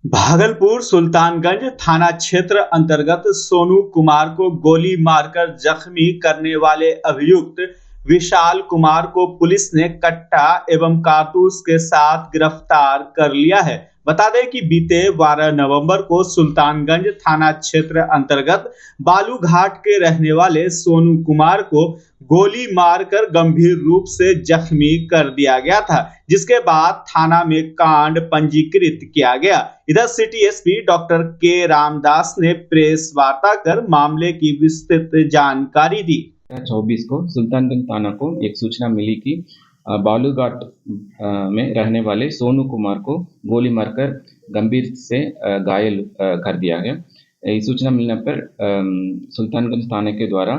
भागलपुर सुल्तानगंज थाना क्षेत्र अंतर्गत सोनू कुमार को गोली मारकर जख्मी करने वाले अभियुक्त विशाल कुमार को पुलिस ने कट्टा एवं कारतूस के साथ गिरफ्तार कर लिया है। बता दें कि बीते 12 नवंबर को सुल्तानगंज थाना क्षेत्र अंतर्गत बालूघाट के रहने वाले सोनू कुमार को गोली मारकर गंभीर रूप से जख्मी कर दिया गया था, जिसके बाद थाना में कांड पंजीकृत किया गया। इधर सिटी एसपी डॉक्टर के रामदास ने प्रेस वार्ता कर मामले की विस्तृत जानकारी दी। 24 को सुल्तानगंज थाना को एक सूचना मिली कि बालूघाट में रहने वाले सोनू कुमार को गोली मारकर गंभीर से घायल कर दिया गया। इस सूचना मिलने पर सुल्तानगंज थाने के द्वारा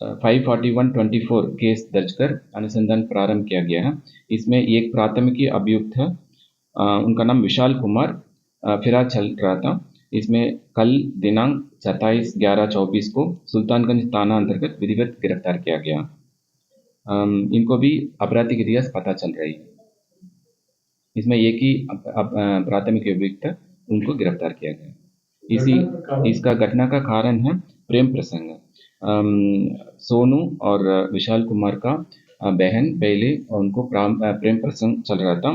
541-24 केस दर्ज कर अनुसंधान प्रारंभ किया गया है। इसमें एक प्राथमिकी अभियुक्त है, उनका नाम विशाल कुमार, फिरार चल रहा था। इसमें कल दिनांक 27/11/24 को सुल्तानगंज थाना अंतर्गत विधिवत गिरफ्तार किया गया। इनको भी आपराधिक इतिहास पता चल रही है। इसमें एक ही प्राथमिक अभियुक्त है, उनको गिरफ्तार किया गया। इसका घटना का कारण है प्रेम प्रसंग। सोनू और विशाल कुमार का बहन पहले उनको प्रेम प्रसंग चल रहा था,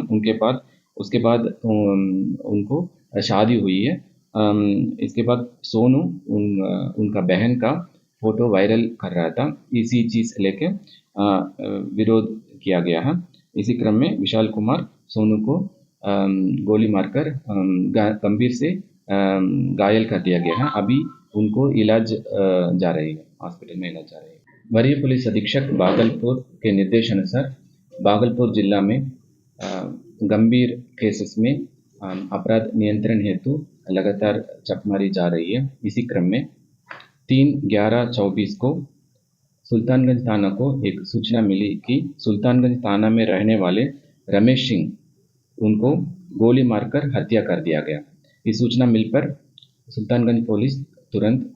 उसके बाद उनको शादी हुई है। इसके बाद सोनू उनका बहन का फोटो वायरल कर रहा था, इसी चीज लेके विरोध किया गया है। इसी क्रम में विशाल कुमार सोनू को गोली मारकर गंभीर से घायल कर दिया गया है। अभी उनको इलाज जा रही है, हॉस्पिटल में इलाज जा रही है। वरीय पुलिस अधीक्षक भागलपुर के निर्देशानुसार भागलपुर जिला में गंभीर केसेस में अपराध नियंत्रण हेतु लगातार छापेमारी जा रही है। इसी क्रम में 3/11/24 को सुल्तानगंज थाना को एक सूचना मिली कि सुल्तानगंज थाना में रहने वाले रमेश सिंह, उनको गोली मारकर हत्या कर दिया गया। इस सूचना मिल पर सुल्तानगंज पुलिस तुरंत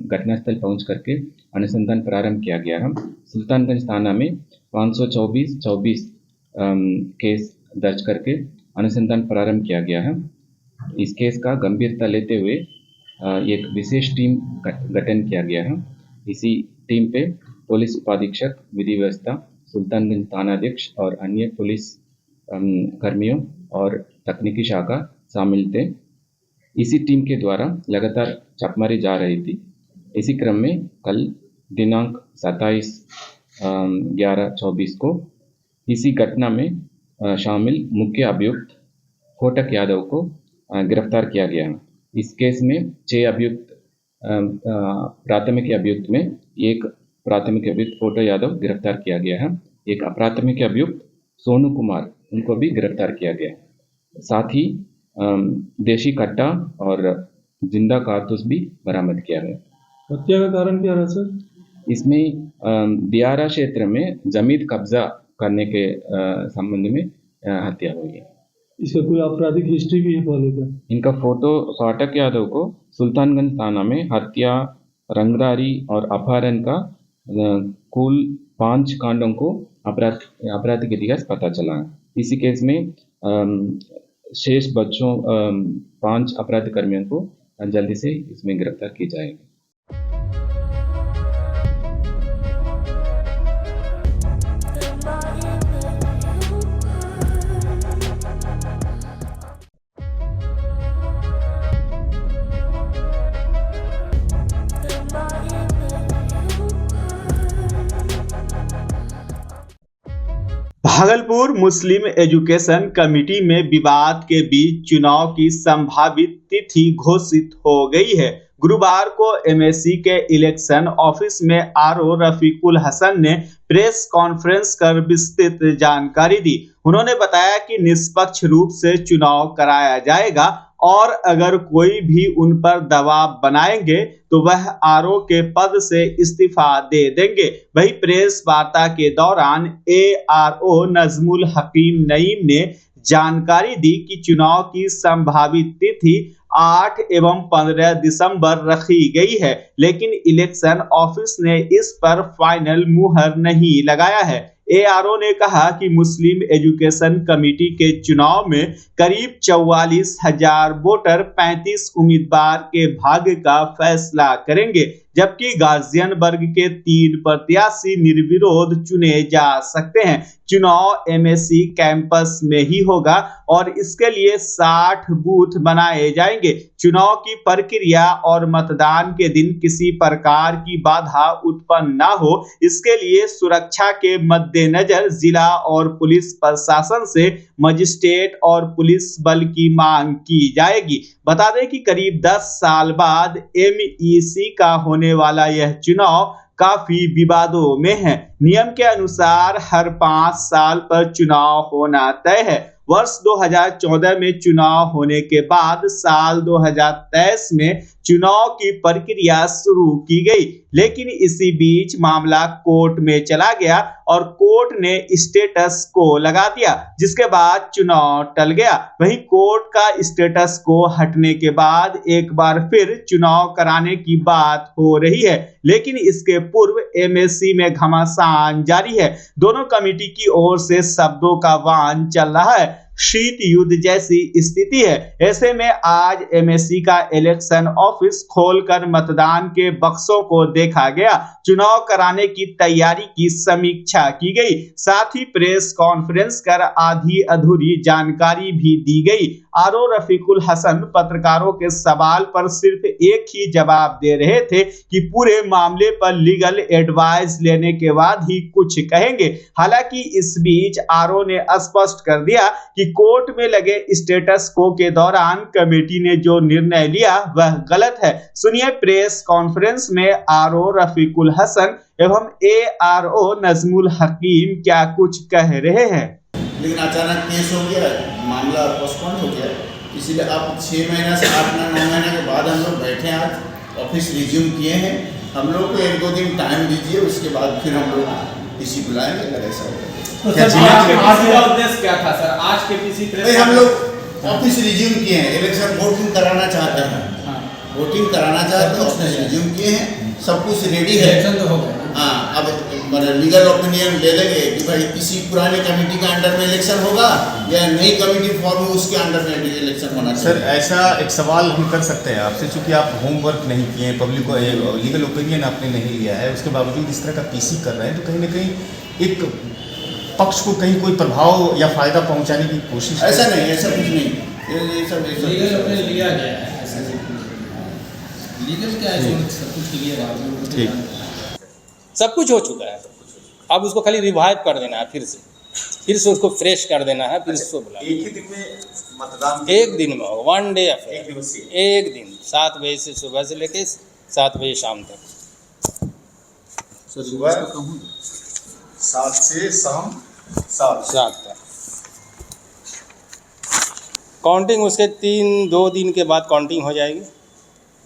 घटनास्थल पहुंच करके अनुसंधान प्रारंभ किया गया है। सुल्तानगंज थाना में 524-24 केस दर्ज करके अनुसंधान प्रारंभ किया गया है। इस केस का गंभीरता लेते हुए एक विशेष टीम गठन किया गया है। इसी टीम पे पुलिस उपाधीक्षक विधि व्यवस्था, सुल्तानगंज थानाध्यक्ष और अन्य पुलिस कर्मियों और तकनीकी शाखा शामिल थे। इसी टीम के द्वारा लगातार छापेमारी जा रही थी। इसी क्रम में कल दिनांक 27/11/24 को इसी घटना में शामिल मुख्य अभियुक्त कोटक यादव को गिरफ्तार किया गया है। इस केस में 6 अभियुक्त, प्राथमिक अभियुक्त में एक प्राथमिक अभियुक्त कोटक यादव गिरफ्तार किया गया है। एक अप्राथमिक अभियुक्त सोनू कुमार, उनको भी गिरफ्तार किया गया है। साथ ही देशी कट्टा और जिंदा कारतूस भी बरामद किया गया। हत्या का कारण क्या रहा सर? इसमें दियारा क्षेत्र में जमीन कब्जा करने के संबंध में हत्या हुई है। इसका कोई आपराधिक हिस्ट्री भी है पहले का? इनका फोटो कोटक यादव को सुल्तानगंज थाना में हत्या, रंगदारी और अपहरण का कुल 5 कांडों को आपराधिक इतिहास पता चला है। इसी केस में शेष बच्चों 5 अपराध कर्मियों को जल्दी से इसमें गिरफ्तार की जाएगी। भागलपुर मुस्लिम एजुकेशन कमेटी में विवाद के बीच चुनाव की संभावित तिथि घोषित हो गई है। गुरुवार को एमएससी के इलेक्शन ऑफिस में आरओ रफीकुल हसन ने प्रेस कॉन्फ्रेंस कर विस्तृत जानकारी दी। उन्होंने बताया कि निष्पक्ष रूप से चुनाव कराया जाएगा और अगर कोई भी उन पर दबाव बनाएंगे तो वह आरओ के पद से इस्तीफा दे देंगे। वहीं प्रेस वार्ता के दौरान एआरओ नजमुल हकीम नईम ने जानकारी दी कि चुनाव की संभावित तिथि 8 एवं 15 दिसंबर रखी गई है, लेकिन इलेक्शन ऑफिस ने इस पर फाइनल मुहर नहीं लगाया है। एआरओ ने कहा कि मुस्लिम एजुकेशन कमेटी के चुनाव में करीब 44,000 वोटर 35 उम्मीदवार के भाग्य का फैसला करेंगे, जबकि गाजियाबाद के 3 प्रत्याशी निर्विरोध चुने जा सकते हैं। चुनाव एमएससी कैंपस में ही होगा और इसके लिए 60 बूथ बनाए जाएंगे। चुनाव की प्रक्रिया और मतदान के दिन किसी प्रकार की बाधा उत्पन्न न हो, इसके लिए सुरक्षा के मद्देनजर जिला और पुलिस प्रशासन से मजिस्ट्रेट और पुलिस बल की मांग की जाएगी। बता दें कि करीब 10 साल बाद एमईसी का होने वाला यह चुनाव काफी विवादों में है। नियम के अनुसार हर 5 साल पर चुनाव होना तय है। वर्ष 2014 में चुनाव होने के बाद साल 2023 में चुनाव की प्रक्रिया शुरू की गई, लेकिन इसी बीच मामला कोर्ट में चला गया और कोर्ट ने स्टेटस को लगा दिया, जिसके बाद चुनाव टल गया। वहीं कोर्ट का स्टेटस को हटने के बाद एक बार फिर चुनाव कराने की बात हो रही है, लेकिन इसके पूर्व एमएससी में घमासान जारी है। दोनों कमेटी की ओर से शब्दों का वान चल रहा है। शीत युद्ध जैसी स्थिति है। ऐसे में आज एमएससी का इलेक्शन ऑफिस खोलकर मतदान के बक्सों को देखा गया, चुनाव कराने की तैयारी की समीक्षा की गई, साथ ही प्रेस कॉन्फ्रेंस कर आधी अधूरी जानकारी भी दी गई। आरओ रफीकुल हसन पत्रकारों के सवाल पर सिर्फ एक ही जवाब दे रहे थे कि पूरे मामले पर लीगल एडवाइस लेने के बाद ही कुछ कहेंगे। हालांकि इस बीच आरओ ने स्पष्ट कर दिया कि कोर्ट में लगे स्टेटस को के दौरान कमेटी ने जो निर्णय लिया वह गलत है। सुनिए प्रेस कॉन्फ्रेंस में आरओ रफीकुल हसन एवं एआरओ नजमुल हकीम क्या कुछ कह रहे हैं। लेकिन अचानक केस हो गया, मामला पोस्टपोन हो गया, इसीलिए अब 6 महीना से 8-9 महीने के बाद हम लोग बैठे हैं, आज ऑफिस रिज्यूम किए हैं। हम लोग को 1-2 दिन टाइम दीजिए, उसके बाद फिर हम लोग किसी बुलाएंगे अगर ऐसा होगा। तो आज का उद्देश्य क्या था सर? आज के किसी हम लोग ऑफिस रिज्यूम किए हैं, इलेक्शन वोटिंग कराना चाहते हैं, वोटिंग कराना चाहते हैं, उसने रिज्यूम किए हैं, सब कुछ रेडी है। तो हो गया। हाँ, अब लीगल ओपिनियन ले लेंगे कि भाई किसी पुराने कमेटी के अंडर में इलेक्शन होगा या नई कमेटी फॉर्म हो उसके अंडर में इलेक्शन होना चाहिए। सर ऐसा एक सवाल हम कर सकते हैं आपसे, चूंकि आप होमवर्क नहीं किए, पब्लिक को लीगल ओपिनियन आपने नहीं लिया है, उसके बावजूद इस तरह का पीसी कर रहे हैं, तो कहीं ना कहीं एक पक्ष को कहीं कोई प्रभाव या फायदा पहुंचाने की कोशिश। ऐसा नहीं, ऐसा कुछ नहीं, ये सब लिया गया है, लीगल क्या है, सब कुछ क्लियर है, ठीक सब कुछ हो चुका है। अब उसको खाली रिवाइव कर देना है, फिर से उसको फ्रेश कर देना है, फिर से बुला। एक ही दिन में मतदान, एक दिन में होगा, 1 डे अफेयर, एक दिन 7 बजे से सुबह से लेके 7 बजे शाम तक। सुबह 7 से शाम 7 तक। काउंटिंग उसके 2 दिन के बाद काउंटिंग हो जाएगी।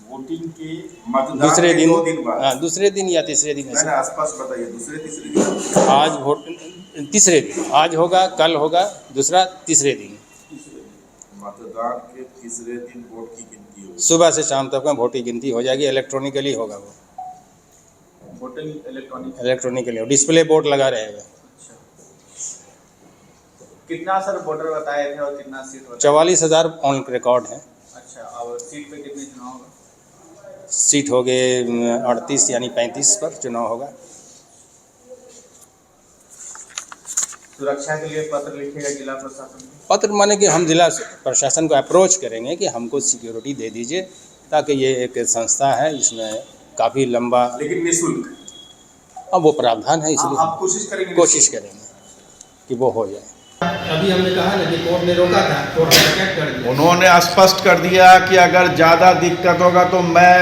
वोटिंग की मतदान दूसरे दिन, 2 दिन बाद। हाँ, दूसरे दिन या तीसरे दिन ऐसे। आसपास बताइए, दूसरे तीसरे दिन। आज वोट तीसरे दिन, आज होगा, कल होगा, दूसरा तीसरे दिन। मतदान के तीसरे दिन वोट की गिनती होगी, सुबह से शाम तक में वोट की गिनती हो जाएगी। इलेक्ट्रॉनिकली होगा, वो वोटिंग इलेक्ट्रॉनिकली डिस्प्ले बोर्ड लगा रहेगा। कितना सर वोटर बताए थे और कितना सीट बताए? 44,000 ऑन रिकॉर्ड है। अच्छा, और सीट पे कितने चुनाव होगा? सीट हो गए 38 यानी 35 पर चुनाव होगा। सुरक्षा के लिए पत्र लिखेगा जिला प्रशासन? पत्र माने कि हम जिला प्रशासन को अप्रोच करेंगे कि हमको सिक्योरिटी दे दीजिए, ताकि ये एक संस्था है, इसमें काफ़ी लंबा, लेकिन निःशुल्क। अब वो प्रावधान है, इसलिए आप कोशिश करेंगे कि वो हो जाए। अभी हमने कहा ना कि कोर्ट ने रोका था, कोर्ट ने क्या कर दिया? उन्होंने स्पष्ट कर दिया कि अगर ज़्यादा दिक्कत होगा तो मैं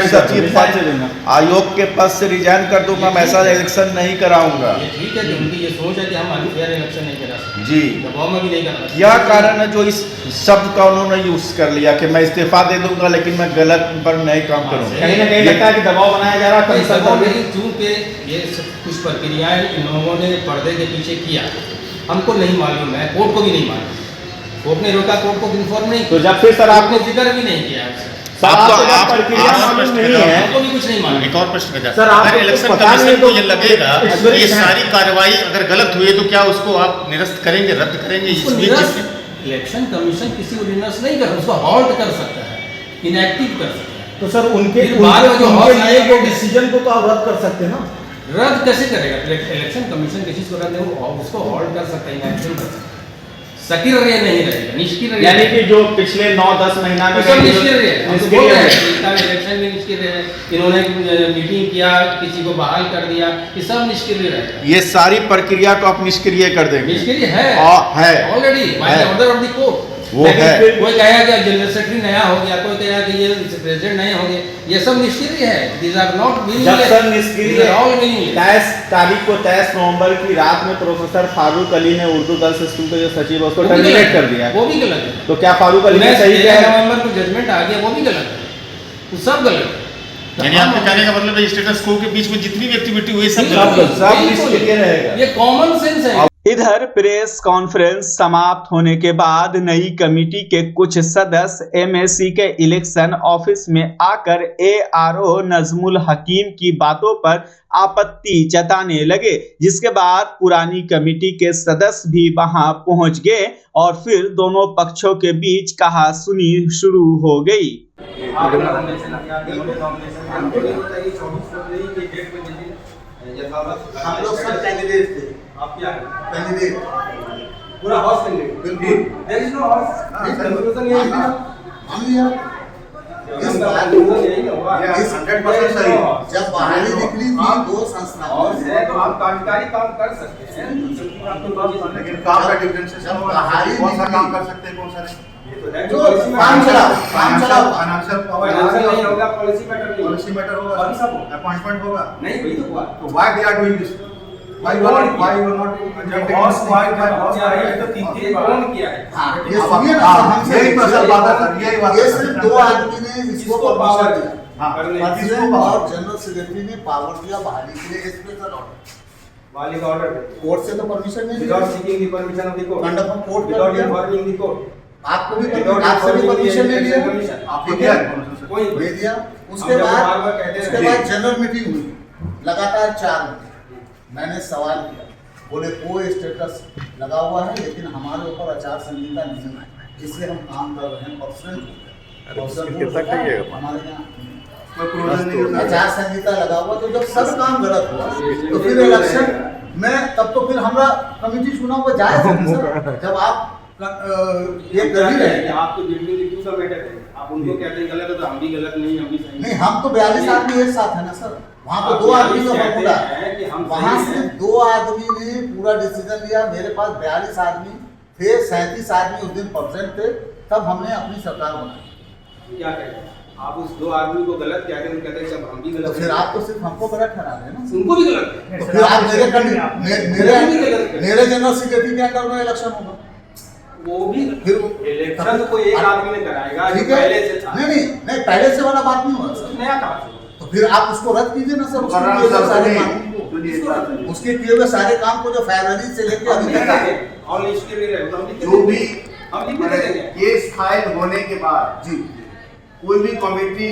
सचिव पद, आयोग के पद से रिजाइन कर दूंगा, मैं ऐसा इलेक्शन नहीं कराऊंगा। ये ठीक है कि उनकी ये सोच है कि हम अनफेयर इलेक्शन नहीं करा सकते, जी, दबाव में भी नहीं करना। क्या कारण है जो इस शब्द का उन्होंने यूज कर लिया कि मैं इस्तीफा दे दूंगा लेकिन मैं गलत पर नहीं काम करूँगा? कहीं ना कहीं लगता है कि दबाव बनाया जा रहा है। चूँकि ये कुछ प्रक्रियाएं इन लोगों ने पर्दे के पीछे किया, हमको नहीं मालूम है, कोर्ट को भी नहीं मालूम। कोर्ट ने रोका, कोर्ट को इन्फॉर्म नहीं, तो जब फिर सर आपने जिक्र भी नहीं किया। आपको आप प्रक्रिया मालूम नहीं है, हमको भी कुछ नहीं मालूम। एक और प्रश्न का सर, आपको अगर इलेक्शन पता नहीं कमीशन तो को ये लगेगा इसमें ये सारी कार्रवाई अगर गलत हुई है तो क्या उसको आप निरस्त करेंगे, रद्द करेंगे? उसको निरस्त इलेक्शन कमीशन किसी को निरस्त नहीं कर, उसको हॉल्ट कर सकता है, इनएक्टिव कर सकता है। तो सर उनके फिर बाद में जो हॉल्ट लिए आएगा वो डिसीजन को तो आप रद्द कर सकते हैं ना। रद्द कैसे करेगा? इलेक्शन कमीशन किसी को रद्द नहीं, उसको हॉल्ट कर सकता है, इनएक्टिव कर सकता है, सक्रिय नहीं रहेगा, निष्क्रिय। यानी कि जो पिछले 9-10 महीना में सब निष्क्रिय रहे, इलेक्शन में निष्क्रिय रहे, इन्होंने मीटिंग किया, किसी को बहाल कर दिया, ये सब निष्क्रिय रहेगा। ये सारी प्रक्रिया को आप निष्क्रिय कर देंगे? निष्क्रिय है already by order of the court. वो है कोई कहेगा कि जनरल सेक्रेटरी नया हो गया, कोई कहेगा कि ये प्रेसिडेंट नए हो गए, ये सब निष्क्रिय है। दीज आर नॉट जब सर निष्क्रिय ऑल मीनिंगलेस। 23 तारीख को 23 नवंबर की रात में प्रोफेसर फारूक अली ने उर्दू गर्ल्स स्कूल के जो सचिव है उसको टर्मिनेट कर दिया, वो भी गलत है। तो क्या फारूक अली ने सही किया? नवंबर को जजमेंट आ गया, वो भी गलत है, वो सब गलत है। यानी आपके कहने का मतलब है स्टेटस क्वो के बीच में जितनी भी एक्टिविटी हुई सब निष्क्रिय रहेगा। ये कॉमन सेंस है। इधर प्रेस कॉन्फ्रेंस समाप्त होने के बाद नई कमेटी के कुछ सदस्य एमएससी के इलेक्शन ऑफिस में आकर एआरओ नजमुल हकीम की बातों पर आपत्ति जताने लगे, जिसके बाद पुरानी कमेटी के सदस्य भी वहां पहुंच गए और फिर दोनों पक्षों के बीच कहासुनी शुरू हो गई। हम लोग सब कैंडिडेट थे। आप क्या कैंडिडेट पूरा हाउस कैंडिडेट? बिल्कुल। There is no house conclusion यही था। हम लिया इस बात यही होगा। इस 100% सही। जब बाहरी निकली थी दो संस्थाओं से तो आप कार्यकारी काम कर सकते हैं, लेकिन काम का डिफरेंस है। जब बाहरी कौन सा काम कर सकते हैं, कौन सा नहीं? जो काम चलाओ फाइनेंशियल नहीं होगा, पॉलिसी मैटर नहीं, पॉलिसी मैटर होगा, कौन सा होगा? अपॉइंटमेंट होगा। नहीं वही तो हुआ। तो why they are doing this? Why you are not कौन किया है? हाँ, ये सुनिए ना सर, हमसे यही प्रश्न बात है सर, यही बात ये है। सिर्फ दो आदमी ने इसको परमिशन दिया। हाँ, प्रेसिडेंट और जनरल सेक्रेटरी ने पावर दिया बाहरी के लिए स्पेशल ऑर्डर। वाली का ऑर्डर कोर्ट से तो परमिशन नहीं विदाउट मिली। Seeking the permission of the court, conduct of court कर विदाउट दिया। इन्फॉर्मिंग द कोर्ट, आपको भी आपसे भी परमिशन ले लिया, ठीक है, कोई ले दिया। उसके बाद जनरल मीटिंग हुई लगातार 4 घंटे। मैंने सवाल किया, बोले कोई स्टेटस लगा हुआ है लेकिन हमारे ऊपर आचार संहिता नहीं है, इसलिए हम काम कर रहे हैं। हमारे यहाँ आचार संहिता लगा हुआ, तो जब सब काम गलत हुआ तो फिर इलेक्शन में तब तो फिर हमारा कमेटी चुनाव को जायज है सर। जब आप ये कर ही रहे हैं, आप तो बिल्कुल इक्वल का मैटर है, आप उनको कहते हैं गलत है तो हम भी गलत नहीं, हम भी सही नहीं। हम तो 42 आदमी एक साथ है ना सर, वहाँ तो 2 आदमी का फॉर्मूला है, वहाँ से 2 आदमी ने पूरा डिसीजन लिया। मेरे पास 42 आदमी थे, 37 आदमी उस दिन प्रेजेंट थे, तब हमने अपनी सरकार बनाई। क्या कहते हैं आप उस 2 आदमी को गलत कहते हैं, कहते हैं सब हम भी तो गलत, फिर आप तो सिर्फ हमको गलत ठहरा रहे हैं ना। उनको भी गलत है। तो फिर आप मेरे जनरल सेक्रेटरी के अंडर में इलेक्शन होगा, वो भी फिर इलेक्शन तो कोई एक आदमी ने कराएगा, ठीक जो है। पहले से था। नहीं पहले से वाला बात नहीं हुआ सर। नया था तो फिर आप उसको रद्द कीजिए ना सर, उसके किए हुए सारे कानून को, उसके किए हुए सारे काम को जो फरवरी से लेकर अभी तक है। और इसके लिए जो भी हम लिख के देंगे। केस फाइल होने के बाद जी कोई भी कमेटी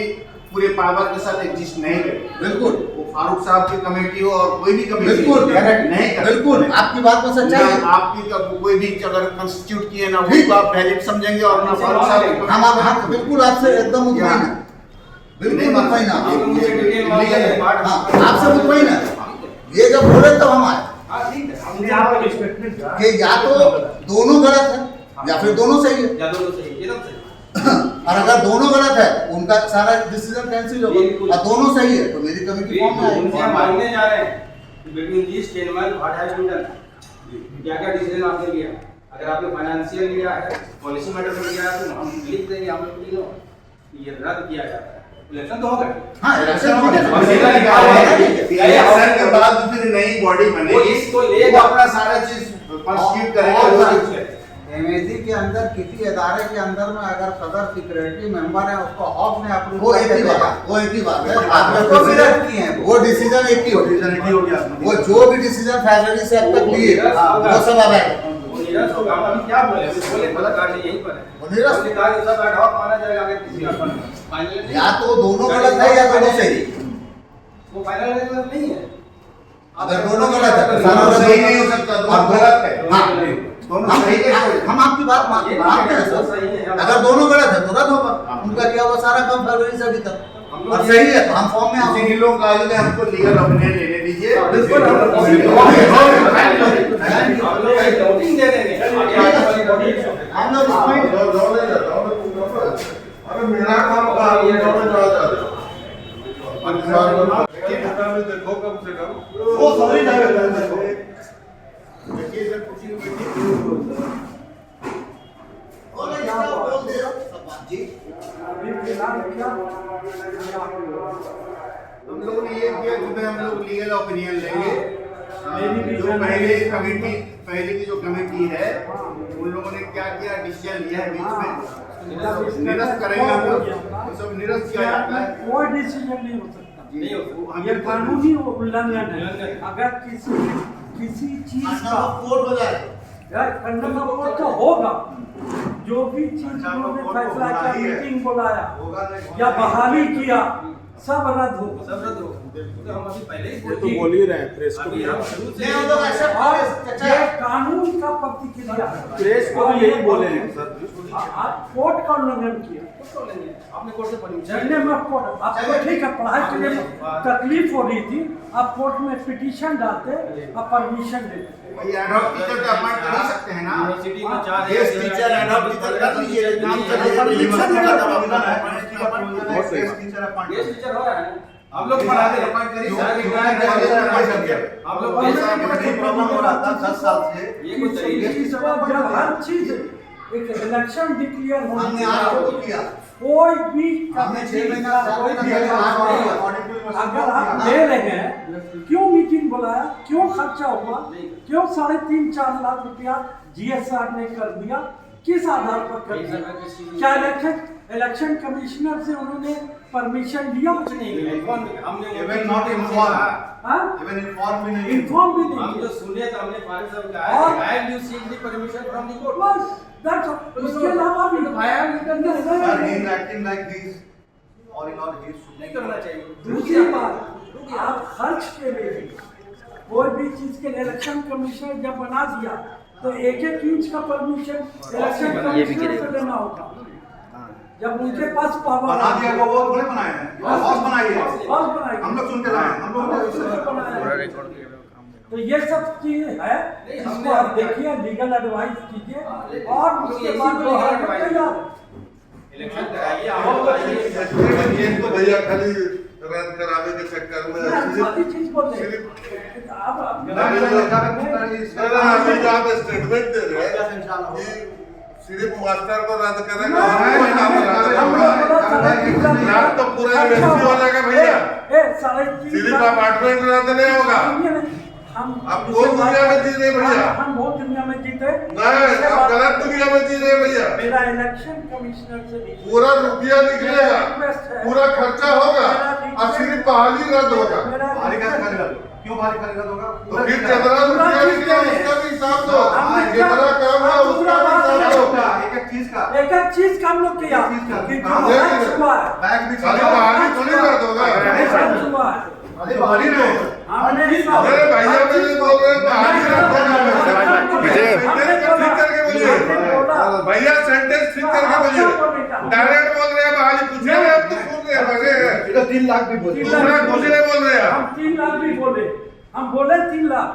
पूरे पावर के साथ एग्जिस्ट नहीं करे, बिल्कुल, वो फारूक साहब की कमेटी हो और कोई भी कमेटी बिल्कुल नहीं करे। बिल्कुल आपकी बात में सच्चाई है। आपकी कोई भी अगर कंस्टिट्यूट किए ना वो आप वैलिड समझेंगे और ना फारूक साहब हम बिल्कुल आपसे एकदम मुतमईन है, बिल्कुल मुतमईन है, आपसे मुतमईन है। ये जब बोले तब हम आए कि या तो दोनों गलत है या फिर दोनों सही है, या दोनों सही, एकदम सही। और अगर दोनों गलत है उनका सारा डिसीजन कैंसिल होगा, और दोनों सही है तो मेरी कमेटी फॉर्म में उनसे हम आएगी। मांगने जा रहे हैं between this 10 month what has been done, क्या डिसीजन आपने लिया। अगर आपने फाइनेंशियल लिया है, पॉलिसी मैटर में लिया है, तो हम लिख देंगे, हम लोग तीनों ये रद्द किया जाता है। इलेक्शन तो होगा। हाँ इलेक्शन होगा, इलेक्शन के बाद फिर नई बॉडी वो बनेगी, इसको लेगा अपना सारा चीज कंस्टिट्यूट करेगा। एमएससी के अंदर किसी इदारे के अंदर में अगर सदर सेक्रेटरी मेंबर है उसको हाउस ने अप्रूव वो एक ही बात है, वो एक ही बात है। आपको भी रद्द किए हैं वो डिसीजन एक ही हो गया, वो जो भी डिसीजन फरवरी से अब तक लिए वो सब अब आएगा। निरस्त होगा। हम अभी क्या बोले, बोले पत्रकार जी यहीं पर है, उन्होंने कहा कि सब एडहॉक माना जाएगा अगर किसी का फाइनल या तो दोनों गलत है या दोनों सही। वो फाइनल गलत नहीं है। अगर दोनों गलत है तो दोनों सही नहीं हो सकता, दोनों गलत है। हम आपकी बात मानते हैं सर। अगर दोनों गलत है तो रद्द होगा। उनका किया हुआ सारा काम फरवरी से अभी तक और सही है तो हम फॉर्म में किसी लोग का आगे हमको लीगल ओपिनियन लेने दीजिए। बिल्कुल हम लोग वोटिंग दे देंगे। हम लोग अरे मेरा काम का देखो कम से कम वो सॉरी हम लोगों ने ये किया कि हम लोग लीगल ओपिनियन लेंगे। जो पहले की जो कमेटी है उन लोगों ने क्या किया, डिसीजन लिया है बीच में निरस्त करेंगे हम लोग, सब निरस्त किया जाता है। कोई डिसीजन नहीं हो सकता, ये कानूनी उल्लंघन है। अगर किसी चीज का कोर्ट हो जाए खंडन का कोर्ट तो होगा, जो भी चीज उन्होंने फैसला किया, मीटिंग बुलाया या बहाली किया, सब रद्द हो, सब रद्द हो। तो हम अभी पहले ही तो बोल ही रहे हैं प्रेस को भी। ये कानून का प्रतिक्रिया है। प्रेस को भी यही बोले हैं सर। आप कोर्ट का उल्लंघन किया, आपने कोर्ट से झरने में कोर्ट आपको ठीक है, पढ़ाई के लिए तकलीफ हो रही थी, आप कोर्ट में पिटीशन डालते और परमिशन देते। एडहॉक टीचर का अपॉइंट कर सकते हैं ना, यूनिवर्सिटी में 4 गेस्ट टीचर एडहॉक टीचर कर लीजिए, काम चलिए। गेस्ट टीचर हो रहा है, आप लोग पढ़ा दे, आप लोग प्रॉब्लम हो रहा था 10 साल से। ये कुछ तरीके जब हर चीज एक इलेक्शन डिक्लेयर हमने होने आज को किया, कोई भी हमने 6 महीना कोई भी अगर आप ले रहे हैं, क्यों मीटिंग बुलाया, क्यों खर्चा हुआ, क्यों 3.5-4 लाख रुपया जीएसआर ने कर दिया, किस आधार पर कर दिया? क्या इलेक्शन कमिश्नर से उन्होंने परमिशन दिया? कुछ नहीं मिला। हमने इवन नॉट इन्फॉर्म, हाँ? इवन इन्फॉर्म भी नहीं, इन्फॉर्म भी नहीं हम किया। जो सुने तो हमने फारिग साहब कहा और- है have you seek the permission from the court. बस that's all। उसके अलावा भी sir he is acting like this all in all he नहीं करना चाहिए। दूसरी बात, आप खर्च के लिए भी कोई भी चीज के लिए इलेक्शन कमीशन जब बना दिया तो एक इंच का परमिशन इलेक्शन कमीशन से लेना होगा। जब उनके पास पावर बना दिया वो थोड़े बनाए हैं, बॉस बनाई है, बॉस बनाई, हम लोग सुन के लाए, हम लोग बनाया। तो ये सब चीज है, इसको आप देखिए, लीगल एडवाइस कीजिए और उसके बाद इलेक्शन कराइए, आप बताइए। ये तो भैया खाली रद्द करावे के चक्कर में सारी चीज बोल रहे हैं। स्टेटमेंट दे रहे हैं सिर्फ मास्टर को रद्द करेगा, तो पूरा यूनिवर्सिटी हो जाएगा भैया। सिर्फ अपार्टमेंट रद्द नहीं होगा। आप कौन दुनिया में जी रहे भैया? हम बहुत दुनिया में जीते नहीं, आप गलत दुनिया में जी रहे भैया। मेरा इलेक्शन कमिश्नर से पूरा रुपया निकलेगा, पूरा खर्चा होगा और सिर्फ बहाली रद्द होगा। क्यों बहाली रद्द होगा? तो फिर कितना रुपया निकलेगा उसका भी हिसाब दो, कितना काम है उसका भी हिसाब दो। एक चीज का हम लोग किया कि जो खर्च हुआ है खाली बहाली थोड़ी रद्द होगा। खर्च हुआ है बहाली नहीं होगा। हमने अरे भैया मुझे बोल रहे हैं बहाली रद्द होगा। ठीक करके बोलिए भैया, सेंटेंस ठीक करके बोलिए। डायरेक्ट बोल रहे हैं बहाली, पूछ रहे हैं, अब तो सुन रहे हैं। 3 लाख भी बोल रहे हैं, कुछ नहीं बोल रहे हैं। हम 3 लाख भी बोले, हम बोले 3 लाख,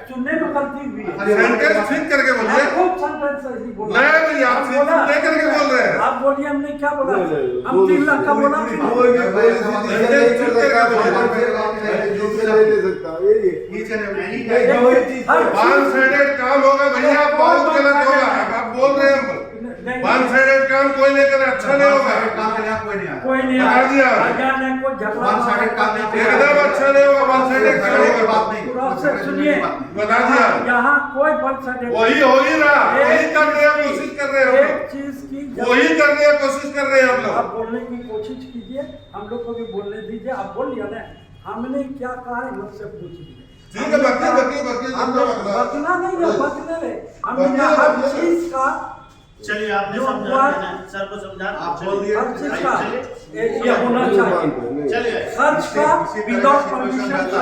सुनने में गलती हुई है। सेंटेंस ठीक करके बोलिए। खूब सेंटेंस ऐसी बोला। नहीं भैया, आप ठीक करके बोल रहे हैं। आप बोलिए, हमने क्या बोला? हम 3 लाख का बोला कि सेंटेंस ठीक करके बोलिए। वन साइडेड काम होगा भैया, बहुत गलत होगा। आप बोल रहे हैं वन साइडेड काम कोई नहीं करे, अच्छा नहीं होगा। कोई नहीं बता दिया। कोई झगड़ा एकदम अच्छा नहीं होगा, वन साइडेड काम होगा। सुनिए, बता दिया। यहाँ कोई वन साइडेड वही हो ही रहा, वही करने की कोशिश कर रहे हैं। एक चीज की वही करने की कोशिश कर रहे हैं हम लोग। आप बोलने की कोशिश कीजिए, हम लोग को भी बोलने दीजिए। आप बोल लिया ना, हमने क्या कहा इन लोग से पूछ लीजिए। ठीक है, बकिए हम लोग बकना नहीं है, बकने रहे हम यहाँ हर चीज का चलिए आपने जो समझा हुआ, दिया ना, सर को समझा आप बोल दिए। हर चीज का ये होना चाहिए। चलिए खर्च का विदाउट परमिशन खर्च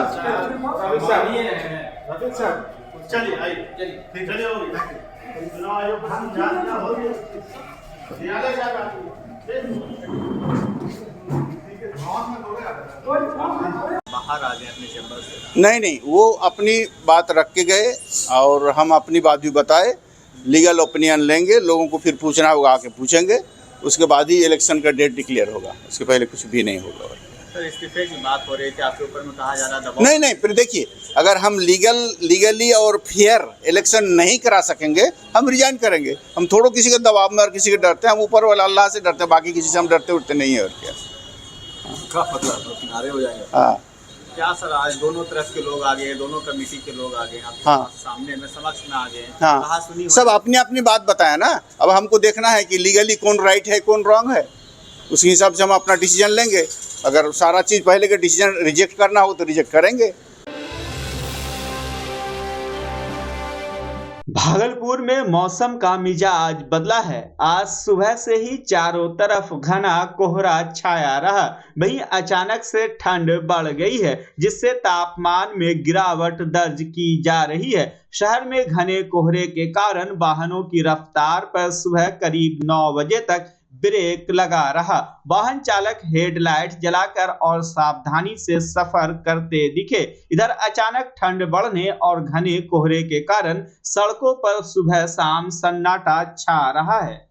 रफीक साहब ये हैं, रफीक साहब चलिए आइए चलिए हो गया चुनाव आयोग को समझा दिया हो गया न्यायालय साहब बाहर आ गए अपने चैम्बर से। नहीं, वो अपनी बात रख के गए और हम अपनी बात भी बताए। लीगल ओपिनियन लेंगे, लोगों को फिर पूछना होगा, आके पूछेंगे, उसके बाद ही इलेक्शन का डेट डिक्लेयर होगा, उसके पहले कुछ भी नहीं होगा। सर इस्तीफे की बात हो रही थी आपके ऊपर में, कहा जा रहा दबाव। नहीं, फिर देखिए, अगर हम लीगली और फेयर इलेक्शन नहीं करा सकेंगे, हम रिजाइन करेंगे। हम थोड़ा किसी के दबाव में और किसी के डरते हैं, हम ऊपर वाला अल्लाह से डरते हैं, बाकी किसी से हम डरते उठते नहीं है। और क्या किनारे हो जाएंगे। हाँ, क्या सर आज दोनों तरफ के लोग आ गए, दोनों कमेटी के लोग आ गए, हाँ, सामने में समक्ष में आ गए, हाँ, कहा सुनी सब अपनी अपनी बात बताया ना। अब हमको देखना है कि लीगली कौन राइट है कौन रॉन्ग है, उसी हिसाब से हम अपना डिसीजन लेंगे। अगर सारा चीज़ पहले के डिसीजन रिजेक्ट करना हो तो रिजेक्ट करेंगे। भागलपुर में मौसम का मिजाज बदला है। आज सुबह से ही चारों तरफ घना कोहरा छाया रहा, वहीं अचानक से ठंड बढ़ गई है, जिससे तापमान में गिरावट दर्ज की जा रही है। शहर में घने कोहरे के कारण वाहनों की रफ्तार पर सुबह करीब 9 बजे तक ब्रेक लगा रहा। वाहन चालक हेडलाइट जलाकर और सावधानी से सफर करते दिखे। इधर अचानक ठंड बढ़ने और घने कोहरे के कारण सड़कों पर सुबह शाम सन्नाटा छा रहा है।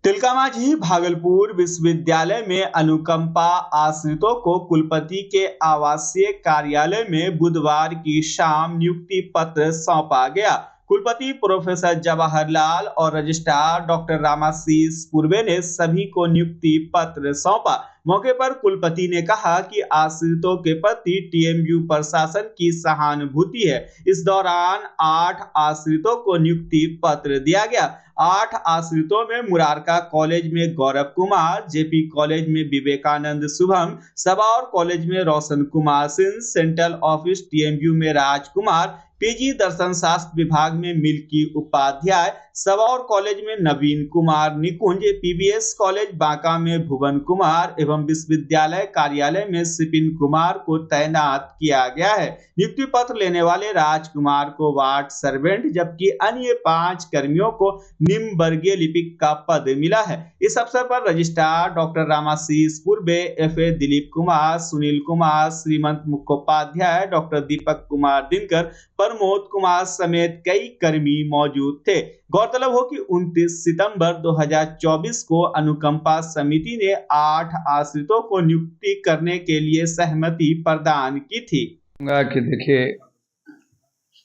तिलकामाझी भागलपुर विश्वविद्यालय में अनुकंपा आश्रितों को कुलपति के आवासीय कार्यालय में बुधवार की शाम नियुक्ति पत्र सौंपा गया। कुलपति प्रोफेसर जवाहरलाल और रजिस्ट्रार डॉक्टर रामाशीष पूर्वे ने सभी को नियुक्ति पत्र सौंपा। मौके पर कुलपति ने कहा कि आश्रितों के प्रति टीएमयू प्रशासन की सहानुभूति है। इस दौरान 8 आश्रितों को नियुक्ति पत्र दिया गया। 8 आश्रितों में मुरारका कॉलेज में गौरव कुमार, जेपी कॉलेज में विवेकानंद शुभम, सबौर कॉलेज में Roshan Kumar Singh, central office TMU में राजकुमार, पीजी दर्शन शास्त्र विभाग में मिल्की उपाध्याय, सबौर कॉलेज में नवीन कुमार निकुंज, पीबीएस कॉलेज बांका में भुवन कुमार एवं विश्वविद्यालय कार्यालय में सिपिन कुमार को तैनात किया गया है। नियुक्ति पत्र लेने वाले राजकुमार को वार्ड सर्वेंट जबकि अन्य 5 कर्मियों को निम्न वर्गीय लिपिक का पद मिला है। इस अवसर पर रजिस्ट्रार डॉक्टर रामाशीष पूर्वे, एफए दिलीप कुमार, सुनील कुमार, श्रीमंत मुखोपाध्याय, डॉक्टर दीपक कुमार दिनकर, प्रमोद कुमार समेत कई कर्मी मौजूद थे। गौरतलब हो कि 29 सितंबर 2024 को अनुकंपा समिति ने 8 आश्रितों को नियुक्ति करने के लिए सहमति प्रदान की थी। कि देखिए,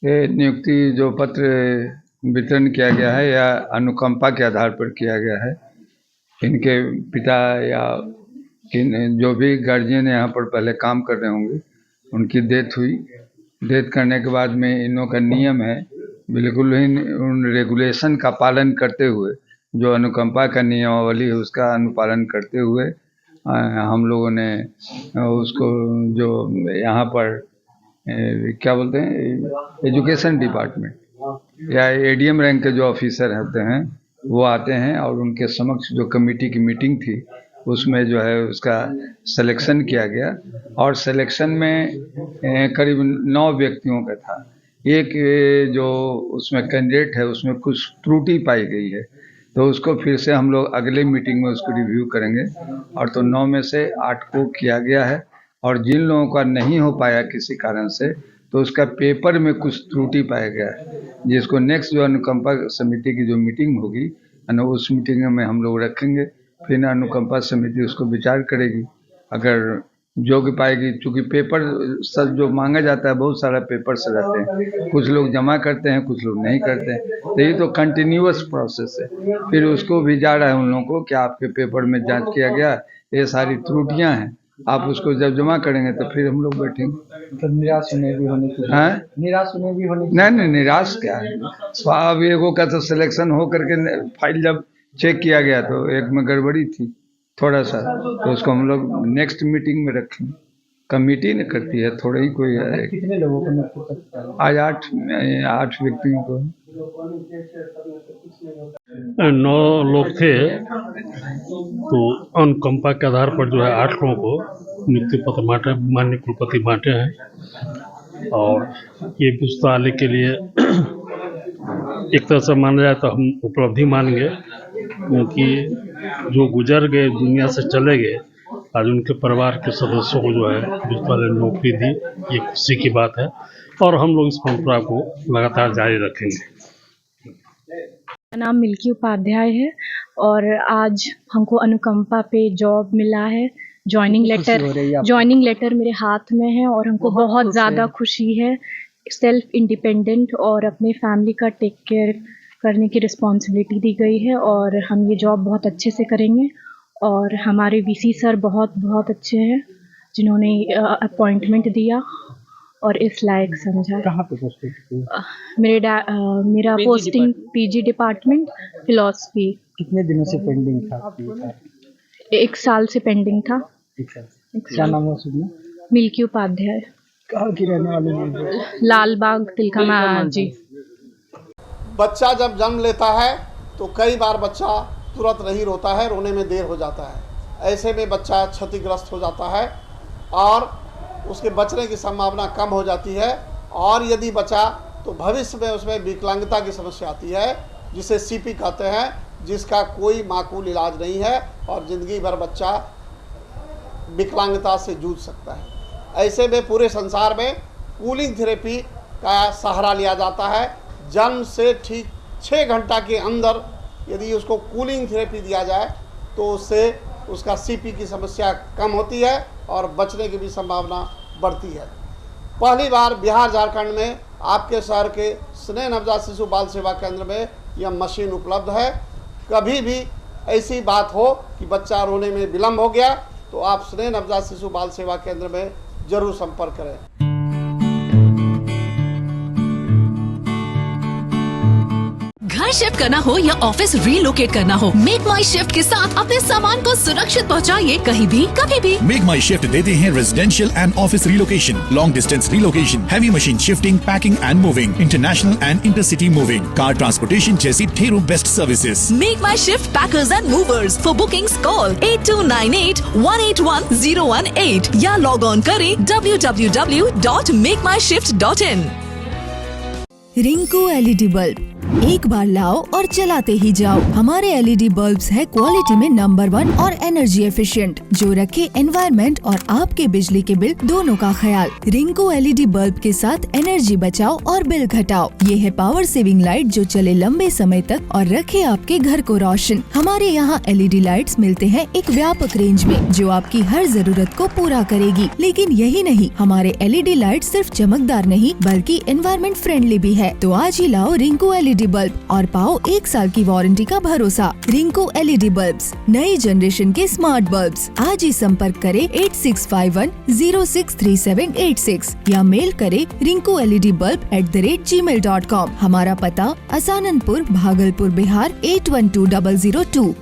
ये नियुक्ति जो पत्र वितरण किया गया है या अनुकंपा के आधार पर किया गया है। इनके पिता या जो भी गार्जियन यहाँ पर पहले काम कर रहे होंगे, उनकी डेथ हुई। डेथ करने के बाद में इन लोगों का नियम है, बिल्कुल ही उन रेगुलेशन का पालन करते हुए, जो अनुकंपा का नियमावली है उसका अनुपालन करते हुए हम लोगों ने उसको जो यहाँ पर क्या बोलते हैं, एजुकेशन डिपार्टमेंट या एडीएम रैंक के जो ऑफिसर होते हैं वो आते हैं और उनके समक्ष जो कमेटी की मीटिंग थी उसमें जो है उसका सिलेक्शन किया गया। और सिलेक्शन में करीब 9 व्यक्तियों का था। एक जो उसमें कैंडिडेट है उसमें कुछ त्रुटि पाई गई है, तो उसको फिर से हम लोग अगले मीटिंग में उसको रिव्यू करेंगे। और तो 9 में से 8 को किया गया है। और जिन लोगों का नहीं हो पाया किसी कारण से, तो उसका पेपर में कुछ त्रुटि पाया गया है, जिसको नेक्स्ट जो अनुकंपा समिति की जो मीटिंग होगी उस मीटिंग में हम लोग रखेंगे। फिर अनुकंपा समिति उसको विचार करेगी। अगर जो कि पाएगी। चूँकि पेपर सर जो मांगा जाता है, बहुत सारा पेपर्स रहते हैं, कुछ लोग जमा करते हैं, कुछ लोग नहीं करते हैं, तो ये तो कंटिन्यूअस प्रोसेस है। फिर उसको भी जा रहा है उन लोगों को कि आपके पेपर में जांच किया गया, ये सारी त्रुटियां हैं, आप उसको जब जमा करेंगे तो फिर हम लोग बैठेंगे। तो निराश होने भी होने की निराश होने भी होने नहीं, निराश क्या है। अब एगो का तो सिलेक्शन हो करके फाइल जब चेक किया गया तो एक में गड़बड़ी थी थोड़ा सा, तो उसको हम लोग नेक्स्ट मीटिंग में रखेंगे। कमेटी ने करती है, थोड़ा ही कोई है। कितने लोगों को आज 8 व्यक्तियों को 9 लोग थे, तो अनुकंपा के आधार पर जो है 8 लोगों को नियुक्ति पत्र बांटे, माननीय कुलपति बांटे हैं। और ये विश्वविद्यालय के लिए एक तरह से माना जाए तो हम उपलब्धि मानेंगे, क्योंकि जो गुजर गए, दुनिया से चले गए, आज उनके परिवार के सदस्यों को जो है विश्वविद्यालय ने नौकरी दी, ये खुशी की बात है। और हम लोग इस परंपरा को लगातार जारी रखेंगे। मेरा नाम मिल्की उपाध्याय है और आज हमको अनुकंपा पे जॉब मिला है। ज्वाइनिंग लेटर मेरे हाथ में है और हमको बहुत ज़्यादा खुशी है। सेल्फ इंडिपेंडेंट और अपने फैमिली का टेक केयर करने की रिस्पॉन्सिबिलिटी दी गई है और हम ये जॉब बहुत अच्छे से करेंगे। और हमारे वीसी सर बहुत अच्छे हैं, जिन्होंने अपॉइंटमेंट दिया और इस लायक समझा। कहाँ पे पोस्टिंग? मेरा पोस्टिंग पीजी डिपार्टमेंट फिलॉसफी। कितने दिनों से पेंडिंग था? 1 साल से पेंडिंग था। क्या नाम है उसमें? मिल्की उपाध्याय। कहाँ की रहने वाली है? लालबाग तिलका जी। बच्चा जब जन्म लेता है तो कई बार बच्चा तुरंत नहीं रोता है, रोने में देर हो जाता है। ऐसे में बच्चा क्षतिग्रस्त हो जाता है और उसके बचने की संभावना कम हो जाती है। और यदि बचा तो भविष्य में उसमें विकलांगता की समस्या आती है, जिसे सीपी कहते हैं, जिसका कोई माकूल इलाज नहीं है और ज़िंदगी भर बच्चा विकलांगता से जूझ सकता है। ऐसे में पूरे संसार में कूलिंग थेरेपी का सहारा लिया जाता है। जन्म से ठीक 6 घंटा के अंदर यदि उसको कूलिंग थेरेपी दिया जाए तो उससे उसका सीपी की समस्या कम होती है और बचने की भी संभावना बढ़ती है। पहली बार बिहार झारखंड में आपके शहर के स्नेह नवजात शिशु बाल सेवा केंद्र में यह मशीन उपलब्ध है। कभी भी ऐसी बात हो कि बच्चा रोने में विलम्ब हो गया तो आप स्नेह नवजात शिशु बाल सेवा केंद्र में जरूर संपर्क करें। घर शिफ्ट करना हो या ऑफिस रीलोकेट करना हो, मेक माई शिफ्ट के साथ अपने सामान को सुरक्षित पहुंचाइए कहीं भी कभी भी। मेक माई शिफ्ट देते हैं residential and office relocation, long distance relocation, heavy machine shifting, packing and moving, international and intercity moving, car transportation जैसी ढेरों best services. Make my shift packers and movers. For bookings call 8298-181-018 या log on करें www.makemyshift.in। Rinku LED bulb, एक बार लाओ और चलाते ही जाओ। हमारे एलईडी बल्ब्स है क्वालिटी में नंबर 1 और एनर्जी एफिशिएंट, जो रखे एनवायरनमेंट और आपके बिजली के बिल दोनों का ख्याल। रिंकू एलईडी बल्ब के साथ एनर्जी बचाओ और बिल घटाओ। ये है पावर सेविंग लाइट जो चले लंबे समय तक और रखे आपके घर को रोशन। हमारे यहाँ एलईडी लाइट्स मिलते हैं एक व्यापक रेंज में, जो आपकी हर जरूरत को पूरा करेगी। लेकिन यही नहीं, हमारे एलईडी लाइट सिर्फ चमकदार नहीं बल्कि एनवायरनमेंट फ्रेंडली भी है। तो आज ही लाओ रिंकू एलईडी बल्ब और पाओ 1 साल की वारंटी का भरोसा। रिंकू एलईडी बल्ब्स, नई जनरेशन के स्मार्ट बल्ब्स। आज ही संपर्क करें 8651063786 या मेल करें rinkooledbulb@gmail.com। हमारा पता असाननपुर, भागलपुर, बिहार 812002।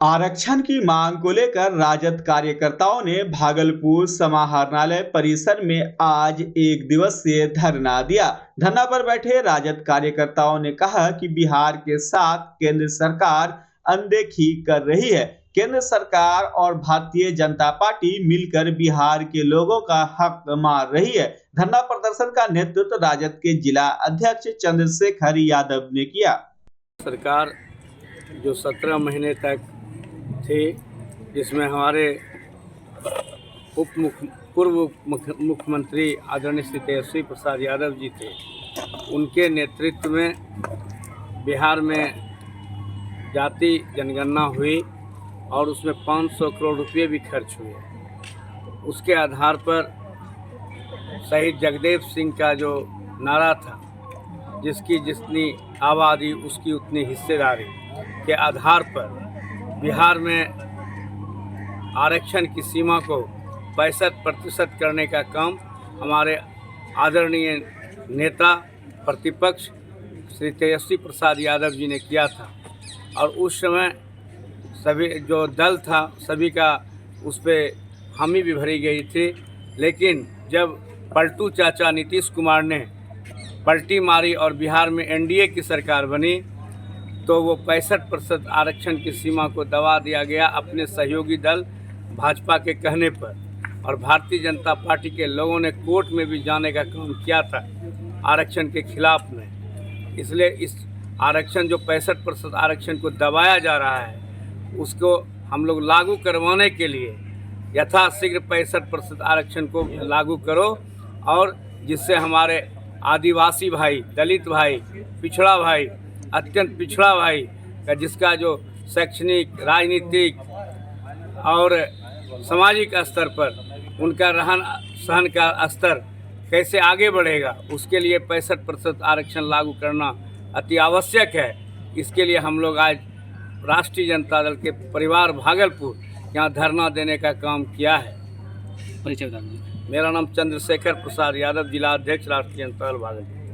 आरक्षण की मांग को लेकर राजद कार्यकर्ताओं ने भागलपुर समाहरणालय परिसर में आज एक दिवसीय धरना दिया। धरना पर बैठे राजद कार्यकर्ताओं ने कहा कि बिहार के साथ केंद्र सरकार अनदेखी कर रही है। केंद्र सरकार और भारतीय जनता पार्टी मिलकर बिहार के लोगों का हक मार रही है। धरना प्रदर्शन का नेतृत्व राजद के जिला अध्यक्ष चंद्रशेखर यादव ने किया। सरकार जो 17 महीने तक थे, जिसमें हमारे पूर्व मुख्यमंत्री आदरणीय श्री तेजस्वी प्रसाद यादव जी थे, उनके नेतृत्व में बिहार में जाति जनगणना हुई और उसमें 500 करोड़ रुपये भी खर्च हुए। उसके आधार पर शहीद जगदेव सिंह का जो नारा था, जिसकी जितनी आबादी उसकी उतनी हिस्सेदारी के आधार पर बिहार में आरक्षण की सीमा को 65% करने का काम हमारे आदरणीय नेता प्रतिपक्ष श्री तेजस्वी प्रसाद यादव जी ने किया था। और उस समय सभी जो दल था सभी का उस पर हामी भी भरी गई थी, लेकिन जब पलटू चाचा नीतीश कुमार ने पलटी मारी और बिहार में एनडीए की सरकार बनी तो वो 65% आरक्षण की सीमा को दबा दिया गया अपने सहयोगी दल भाजपा के कहने पर। और भारतीय जनता पार्टी के लोगों ने कोर्ट में भी जाने का काम किया था आरक्षण के खिलाफ में। इसलिए इस आरक्षण जो 65% आरक्षण को दबाया जा रहा है उसको हम लोग लागू करवाने के लिए यथाशीघ्र 65% आरक्षण को लागू करो, और जिससे हमारे आदिवासी भाई, दलित भाई, पिछड़ा भाई, अत्यंत पिछड़ा भाई का जिसका जो शैक्षणिक, राजनीतिक और सामाजिक स्तर पर उनका रहन सहन का स्तर कैसे आगे बढ़ेगा, उसके लिए 65% आरक्षण लागू करना अति आवश्यक है। इसके लिए हम लोग आज राष्ट्रीय जनता दल के परिवार भागलपुर यहाँ धरना देने का काम किया है। परिचय बताइए। मेरा नाम चंद्रशेखर प्रसाद यादव, जिला अध्यक्ष राष्ट्रीय जनता दल भागलपुर।